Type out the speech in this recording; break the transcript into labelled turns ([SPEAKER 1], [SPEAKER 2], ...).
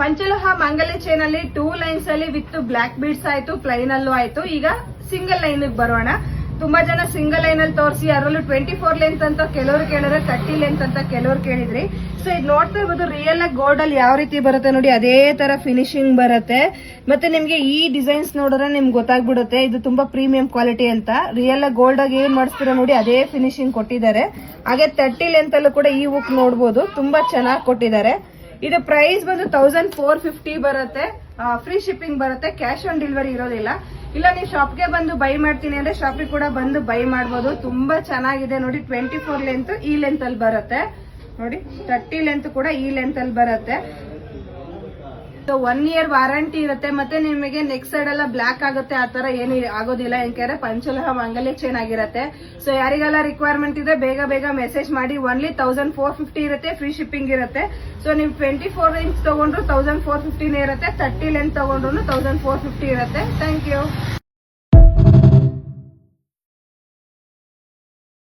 [SPEAKER 1] ಪಂಚಲೋಹ ಮಾಂಗಲ್ಯ ಚೈನ್ ಅಲ್ಲಿ 2 ಲೈನ್ಸ್ ಅಲ್ಲಿ ವಿತ್ ಬ್ಲಾಕ್ ಬೀಡ್ಸ್ ಆಯ್ತು, ಪ್ಲೈನ್ ಅಲ್ಲೂ ಆಯ್ತು. ಈಗ ಸಿಂಗಲ್ ಲೈನ್ ಬರೋಣ. ತುಂಬಾ ಜನ ಸಿಂಗಲ್ ಲೈನ್ ಅಲ್ಲಿ ತೋರಿಸಿ, ಅದರಲ್ಲೂ 24 ಲೆಂತ್ ಅಂತ ಕೆಲವರು ಕೇಳಿದ್ರೆ, 30 ಲೆಂತ್ ಅಂತ ಕೆಲವರು ಕೇಳಿದ್ರಿ. ಸೊ ಇದು ನೋಡ್ತಾ ಇರ್ಬೋದು, ರಿಯಲ್ ಆಗಿ ಗೋಲ್ಡ್ ಅಲ್ಲಿ ಯಾವ ರೀತಿ ಬರುತ್ತೆ ನೋಡಿ, ಅದೇ ತರ ಫಿನಿಶಿಂಗ್ ಬರುತ್ತೆ. ಮತ್ತೆ ನಿಮ್ಗೆ ಈ ಡಿಸೈನ್ಸ್ ನೋಡಿದ್ರೆ ನಿಮ್ಗೆ ಗೊತ್ತಾಗ್ಬಿಡುತ್ತೆ ಇದು ತುಂಬಾ ಪ್ರೀಮಿಯಂ ಕ್ವಾಲಿಟಿ ಅಂತ. ರಿಯಲ್ ಆಗಿ ಗೋಲ್ಡ್ ಆಗಿ ಏನ್ ಮಾಡಿಸ್ತೀರಾ ನೋಡಿ, ಅದೇ ಫಿನಿಶಿಂಗ್ ಕೊಟ್ಟಿದ್ದಾರೆ. ಹಾಗೆ 30 ಲೆಂತ್ ಅಲ್ಲೂ ಕೂಡ ಈ ಹುಕ್ ನೋಡಬಹುದು, ತುಂಬಾ ಚೆನ್ನಾಗಿ ಕೊಟ್ಟಿದ್ದಾರೆ. ಇದು ಪ್ರೈಸ್ ಬಂದು 1450 ಬರುತ್ತೆ. ಫ್ರೀ ಶಿಪ್ಪಿಂಗ್ ಬರುತ್ತೆ, ಕ್ಯಾಶ್ ಆನ್ ಡೆಲಿವರಿ ಇರೋದಿಲ್ಲ. ಇಲ್ಲ ನೀವು ಶಾಪ್ಗೆ ಬಂದು ಬೈ ಮಾಡ್ತೀನಿ ಅಂದ್ರೆ ಶಾಪಿಗೆ ಕೂಡ ಬಂದು ಬೈ ಮಾಡಬಹುದು. ತುಂಬಾ ಚೆನ್ನಾಗಿದೆ ನೋಡಿ. 24 ಲೆಂತ್ ಈ ಲೆಂತ್ ಅಲ್ಲಿ ಬರುತ್ತೆ ನೋಡಿ, 30 ಲೆಂತ್ ಕೂಡ ಈ ಲೆಂತ್ ಅಲ್ಲಿ ಬರುತ್ತೆ. 1 ಇಯರ್ ವಾರಂಟಿ ಇರುತ್ತೆ. ಮತ್ತೆ ನಿಮಗೆ ನೆಕ್ಸ್ಟ್ ಸೈಡ್ ಎಲ್ಲ ಬ್ಲಾಕ್ ಆಗುತ್ತೆ, ಆತರ ಏನು ಆಗೋದಿಲ್ಲ. ಯಾಕಂದ್ರೆ ಪಂಚಲೋಹ ಮಾಂಗಲ್ಯ ಚೈನ್ ಆಗಿರುತ್ತೆ. ಸೊ ಯಾರಿಗೆಲ್ಲ ರಿಕ್ವೈರ್ಮೆಂಟ್ ಇದೆ ಬೇಗ ಬೇಗ ಮೆಸೇಜ್ ಮಾಡಿ. ಓನ್ಲಿ 1450 ಇರುತ್ತೆ, ಫ್ರೀ ಶಿಪ್ಪಿಂಗ್ ಇರುತ್ತೆ. ಸೊ ನೀವು 24 ಇಂಚ್ ತಗೊಂಡ್ರು 1450 ಇರುತ್ತೆ, 30 ಲೆಂತ್ ತಗೊಂಡ್ರು 1450 ಇರುತ್ತೆ. Thank you.